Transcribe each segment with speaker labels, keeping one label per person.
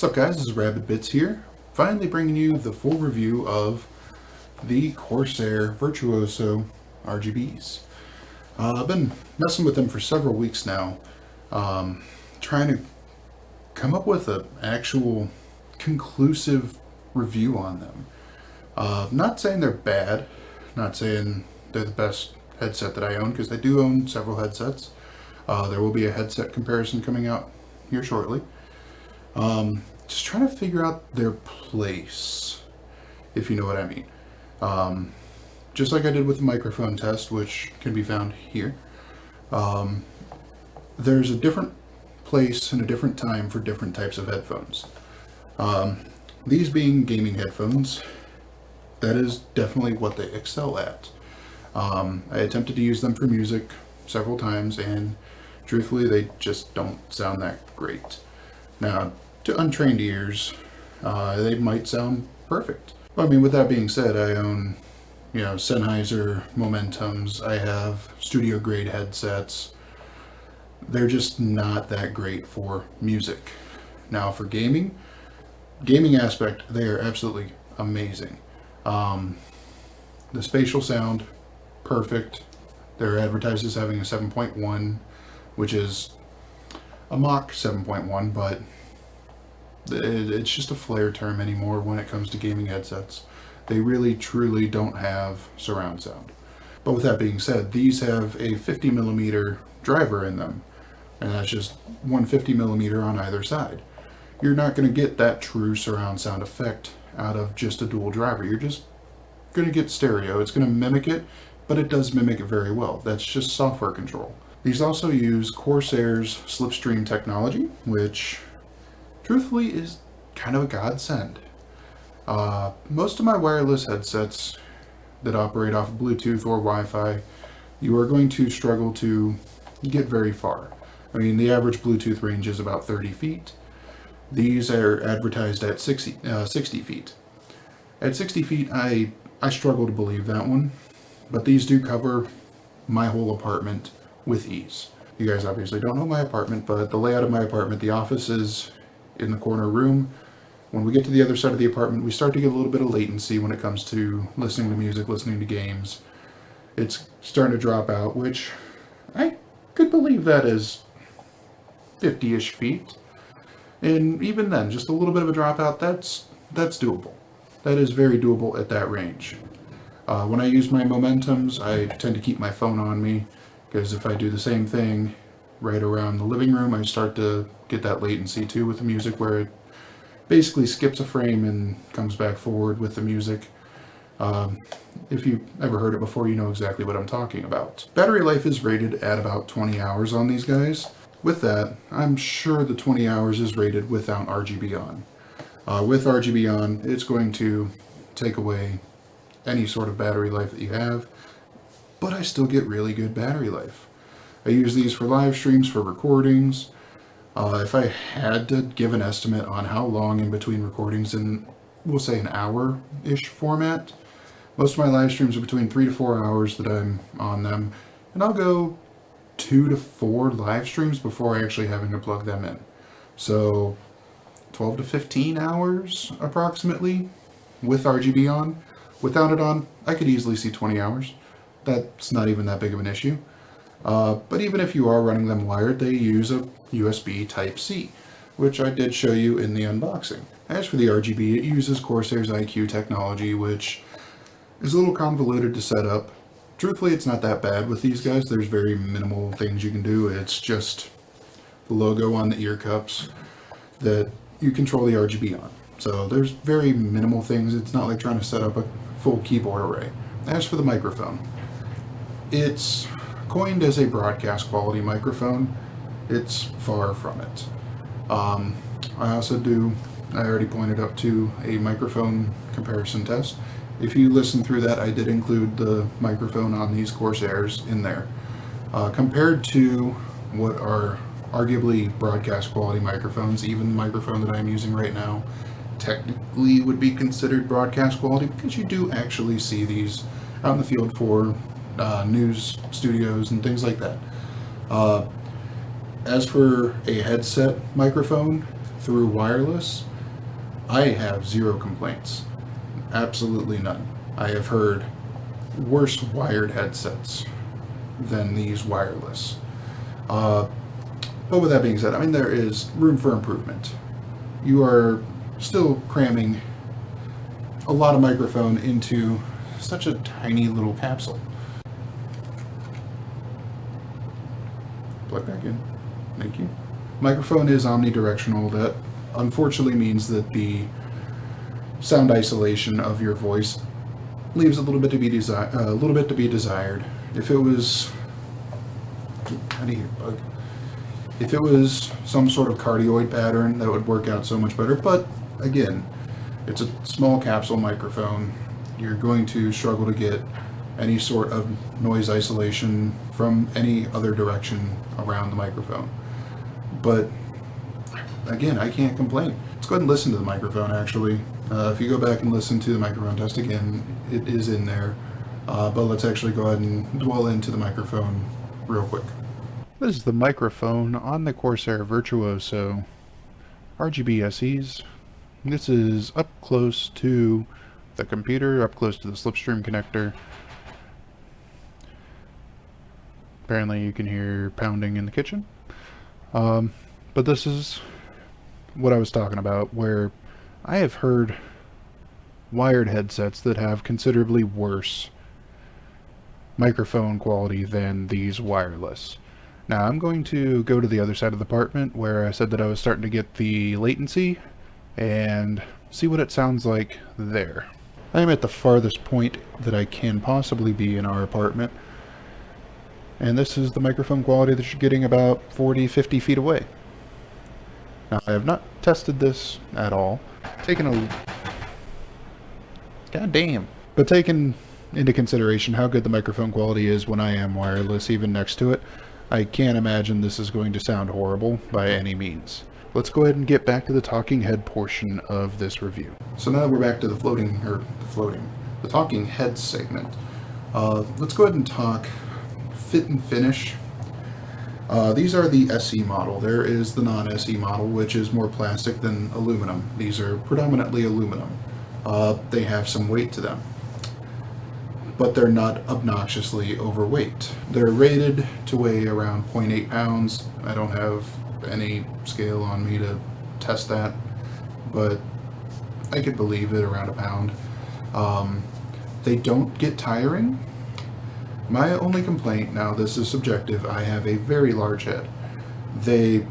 Speaker 1: What's up guys, this is Rabid here, finally bringing you the full review of the Corsair Virtuoso RGBs. I've been messing with them for several weeks now, trying to come up with an actual conclusive review on them. Not saying they're bad, not saying they're the best headset that I own, because I do own several headsets. There will be a headset comparison coming out here shortly. Just trying to figure out their place, if you know what I mean. Just like I did with the microphone test, which can be found here. There's a different place and a different time for different types of headphones. These being gaming headphones, that is definitely what they excel at. I attempted to use them for music several times, and truthfully, they just don't sound that great. Now, to untrained ears, they might sound perfect. I mean, with that being said, I own, Sennheiser Momentums. I have studio grade headsets. They're just not that great for music. Now, for gaming aspect, they are absolutely amazing. The spatial sound, perfect. They're advertised as having a 7.1, which is a mock 7.1, but it's just a flare term anymore when it comes to gaming headsets. They really truly don't have surround sound. But with that being said, these have a 50mm driver in them, and that's just 150mm on either side. You're not going to get that true surround sound effect out of just a dual driver. You're just going to get stereo. It's going to mimic it, but it does mimic it very well. That's just software control. These also use Corsair's slipstream technology, which truthfully is kind of a godsend. Most of my wireless headsets that operate off of Bluetooth or Wi-Fi, you are going to struggle to get very far. I mean, the average Bluetooth range is about 30 feet. These are advertised at 60 feet. At 60 feet, I struggle to believe that one, but these do cover my whole apartment with ease. You guys obviously don't know my apartment, but the layout of my apartment, the office is in the corner room. When we get to the other side of the apartment, we start to get a little bit of latency when it comes to listening to music, listening to games. It's starting to drop out, which I could believe that is 50-ish feet. And even then, just a little bit of a dropout, that's doable. That is very doable at that range. When I use my Momentums, I tend to keep my phone on me, because if I do the same thing right around the living room, I start to get that latency too with the music, where it basically skips a frame and comes back forward with the music. If you've ever heard it before, you know exactly what I'm talking about. Battery life is rated at about 20 hours on these guys. With that, I'm sure the 20 hours is rated without RGB on. With RGB on, it's going to take away any sort of battery life that you have, but I still get really good battery life. I use these for live streams, for recordings. If I had to give an estimate on how long in between recordings in, we'll say, an hour-ish format, most of my live streams are between 3 to 4 hours that I'm on them, and I'll go 2 to 4 live streams before actually having to plug them in. So 12 to 15 hours approximately with RGB on. Without it on, I could easily see 20 hours. That's not even that big of an issue. But even if you are running them wired, they use a USB Type-C, which I did show you in the unboxing. As for the RGB, it uses Corsair's IQ technology, which is a little convoluted to set up. Truthfully, it's not that bad with these guys. There's very minimal things you can do. It's just the logo on the ear cups that you control the RGB on. So there's very minimal things. It's not like trying to set up a full keyboard array. As for the microphone, it's coined as a broadcast quality microphone. It's far from it. I already pointed up to a microphone comparison test. If you listen through that, I did include the microphone on these Corsairs in there. Compared to what are arguably broadcast quality microphones, even the microphone that I'm using right now technically would be considered broadcast quality, because you do actually see these out in the field for news studios and things like that. As for a headset microphone through wireless, I have zero complaints. Absolutely none. I have heard worse wired headsets than these wireless. But with that being said, I mean, there is room for improvement. You are still cramming a lot of microphone into such a tiny little capsule. Plug back in. Thank you. Microphone is omnidirectional. That unfortunately means that the sound isolation of your voice leaves a little bit to be desired. If it was, how do you hear bug? If it was some sort of cardioid pattern, that would work out so much better. But again, it's a small capsule microphone. You're going to struggle to get any sort of noise isolation from any other direction around the microphone. But again, I can't complain. Let's go ahead and listen to the microphone actually. If you go back and listen to the microphone test again, it is in there. But let's actually go ahead and dwell into the microphone real quick. This is the microphone on the Corsair Virtuoso RGB SEs. This is up close to the computer, up close to the slipstream connector. Apparently you can hear pounding in the kitchen. But this is what I was talking about, where I have heard wired headsets that have considerably worse microphone quality than these wireless. Now I'm going to go to the other side of the apartment where I said that I was starting to get the latency and see what it sounds like there. I am at the farthest point that I can possibly be in our apartment, and this is the microphone quality that you're getting about 40-50 feet away. Now I have not tested this at all. But taken into consideration how good the microphone quality is when I am wireless even next to it, I can't imagine this is going to sound horrible by any means. Let's go ahead and get back to the talking head portion of this review. So now we're back to the talking head segment. Let's go ahead and talk fit and finish. These are the SE model. There is the non-SE model, which is more plastic than aluminum. These are predominantly aluminum. They have some weight to them, but they're not obnoxiously overweight. They're rated to weigh around 0.8 pounds. I don't have any scale on me to test that, but I could believe it around a pound. They don't get tiring. My only complaint, now this is subjective, I have a very large head. They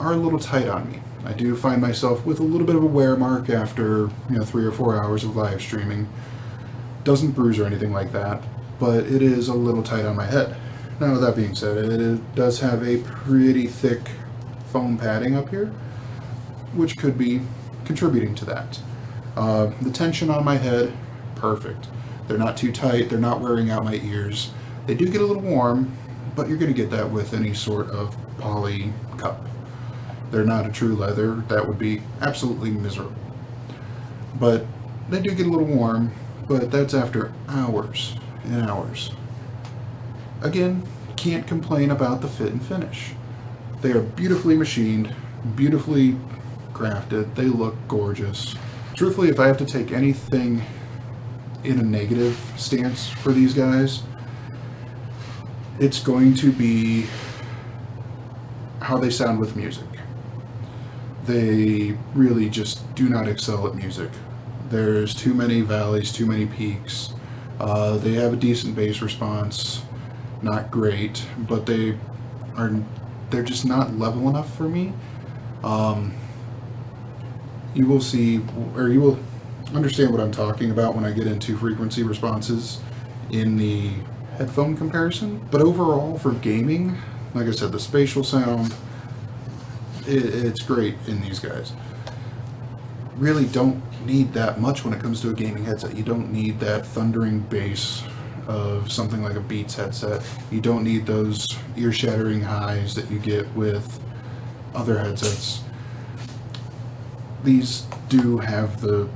Speaker 1: are a little tight on me. I do find myself with a little bit of a wear mark after 3 or 4 hours of live streaming. Doesn't bruise or anything like that, but it is a little tight on my head. Now with that being said, it does have a pretty thick foam padding up here, which could be contributing to that. The tension on my head, perfect. They're not too tight, they're not wearing out my ears. They do get a little warm, but you're going to get that with any sort of poly cup. They're not a true leather, that would be absolutely miserable. But they do get a little warm, but that's after hours and hours. Again, can't complain about the fit and finish. They are beautifully machined, beautifully crafted, they look gorgeous. Truthfully, if I have to take anything in a negative stance for these guys, it's going to be how they sound with music. They really just do not excel at music. There's too many valleys, too many peaks. They have a decent bass response, not great, but they're just not level enough for me. You will see, or you will understand what I'm talking about when I get into frequency responses in the headphone comparison. But overall, for gaming, like I said, the spatial sound, it's great in these guys. Really don't need that much when it comes to a gaming headset. You don't need that thundering bass of something like a Beats headset. You don't need those ear-shattering highs that you get with other headsets. These do have the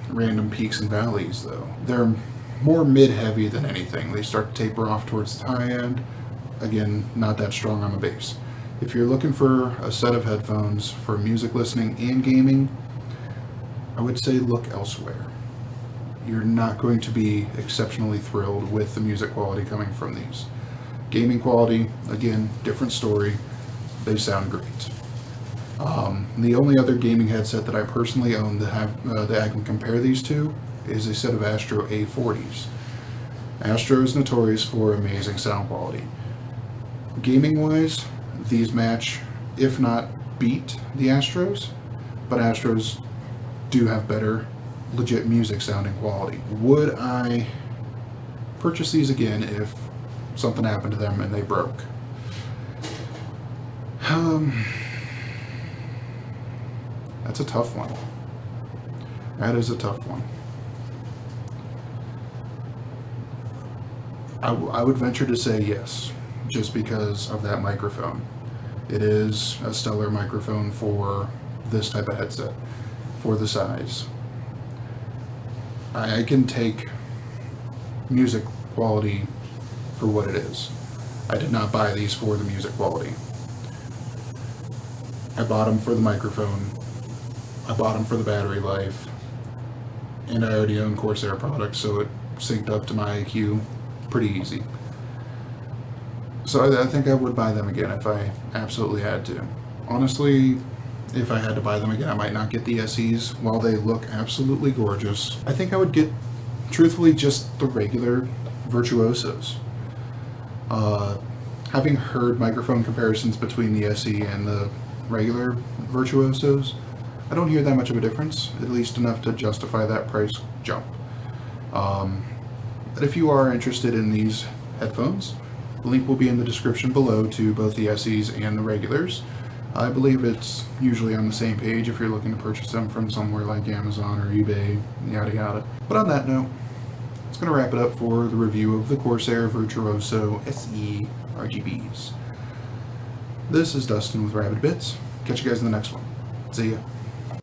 Speaker 1: random peaks and valleys though. They're more mid-heavy than anything. They start to taper off towards the high end. Again, not that strong on the bass. If you're looking for a set of headphones for music listening and gaming, I would say look elsewhere. You're not going to be exceptionally thrilled with the music quality coming from these. Gaming quality, again, different story. They sound great. The only other gaming headset that I personally own that I can compare these to is a set of Astro A40s. Astro is notorious for amazing sound quality. Gaming-wise, these match, if not beat, the Astros, but Astros do have better, legit music sounding quality. Would I purchase these again if something happened to them and they broke? That's a tough one. That is a tough one. I would venture to say yes, just because of that microphone. It is a stellar microphone for this type of headset, for the size. I can take music quality for what it is. I did not buy these for the music quality. I bought them for the microphone. I bought them for the battery life. And I already own Corsair products, so it synced up to my IQ pretty easy. So I think I would buy them again if I absolutely had to. Honestly, if I had to buy them again, I might not get the SEs. While they look absolutely gorgeous, I think I would get, truthfully, just the regular Virtuosos. Having heard microphone comparisons between the SE and the regular Virtuosos, I don't hear that much of a difference, at least enough to justify that price jump. But if you are interested in these headphones, the link will be in the description below to both the SEs and the regulars. I believe it's usually on the same page if you're looking to purchase them from somewhere like Amazon or eBay, yada yada. But on that note, it's going to wrap it up for the review of the Corsair Virtuoso SE RGBs. This is Dustin with Rabid Bits. Catch you guys in the next one. See ya.